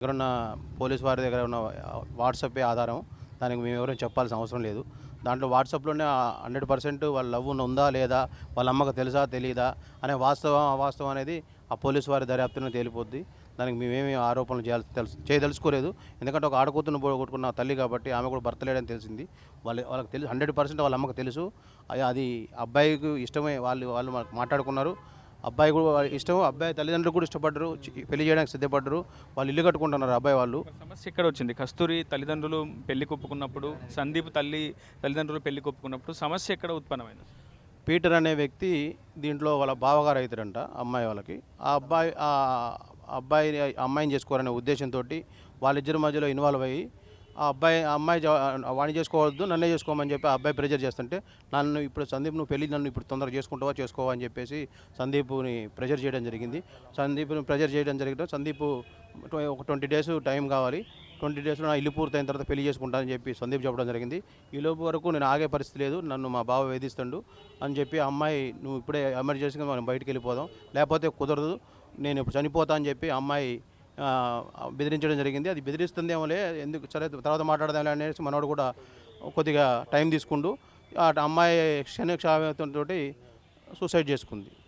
దగ్గరున్న పోలీస్ వారి దగ్గర ఉన్న వాట్సాపే ఆధారం. దానికి మేము ఎవరైనా చెప్పాల్సిన అవసరం లేదు. దాంట్లో వాట్సాప్‌లోనే 100% వాళ్ళ లవ్ ఉందా లేదా, వాళ్ళ అమ్మకు తెలుసా తెలీదా అనే వాస్తవం, అవాస్తవం అనేది ఆ పోలీస్ వారి దర్యాప్తులోనే తేలిపోద్ది. దానికి మేమేమి ఆరోపణలు చేయదలుచుకోలేదు. ఎందుకంటే ఒక ఆడకూతురుని పోగొట్టుకున్న తల్లి కాబట్టి ఆమె కూడా భర్త లేడని తెలిసింది. వాళ్ళకి తెలుసు 100% వాళ్ళ అమ్మకు తెలుసు. అది అబ్బాయికి ఇష్టమే. వాళ్ళు వాళ్ళు మాట్లాడుకున్నారు. అబ్బాయి కూడా ఇష్టం. అబ్బాయి తల్లిదండ్రులు కూడా ఇష్టపడ్డరు. పెళ్లి చేయడానికి సిద్ధపడ్డరు. వాళ్ళు ఇల్లు కట్టుకుంటున్నారు అబ్బాయి వాళ్ళు. ఒక సమస్య ఇక్కడ వచ్చింది. కస్తూరి తల్లిదండ్రులు పెళ్లి కొప్పుకున్నప్పుడు, సందీప్ తల్లిదండ్రులు పెళ్లి కొప్పుకున్నప్పుడు సమస్య ఎక్కడ ఉత్పన్నమైంది? పీటర్ అనే వ్యక్తి దీంట్లో వాళ్ళ బావగారు అవుతాడంట అమ్మాయి వాళ్ళకి. ఆ అమ్మాయిని చేసుకోవాలనే ఉద్దేశంతోటి వాళ్ళిద్దరి మధ్యలో ఇన్వాల్వ్ అయ్యి ఆ అమ్మాయి వాడిని చేసుకోవద్దు నన్నే చేసుకోమని చెప్పి ఆ అబ్బాయి ప్రెజర్ చేస్తుంటే, నన్ను ఇప్పుడు తొందరగా చేసుకుంటావా చేసుకోవా అని చెప్పేసి సందీప్ని ప్రెజర్ చేయడం జరిగింది. సందీప్ ఒక 20 డేస్ టైం కావాలి. 20 డేస్‌లో నా ఇల్లు పూర్తయిన తర్వాత పెళ్లి చేసుకుంటా అని చెప్పి సందీప్ చెప్పడం జరిగింది. ఈలోపు వరకు నేను ఆగే పరిస్థితి లేదు. నన్ను మా బావ వేధిస్తుండు అని చెప్పి ఆ అమ్మాయి, నువ్వు ఇప్పుడే ఎమర్జెన్సీగా మనం బయటికెళ్ళిపోదాం, లేకపోతే కుదరదు, నేను ఇప్పుడు చనిపోతా అని చెప్పి ఆ అమ్మాయి బెదిరించడం జరిగింది. అది బెదిరిస్తుందేమోలే, ఎందుకు సరే తర్వాత మాట్లాడదాంలే అనేసి మనోడు కూడా కొద్దిగా టైం తీసుకుంటూ ఆ అమ్మాయి క్షణిక తోటి సూసైడ్ చేసుకుంది.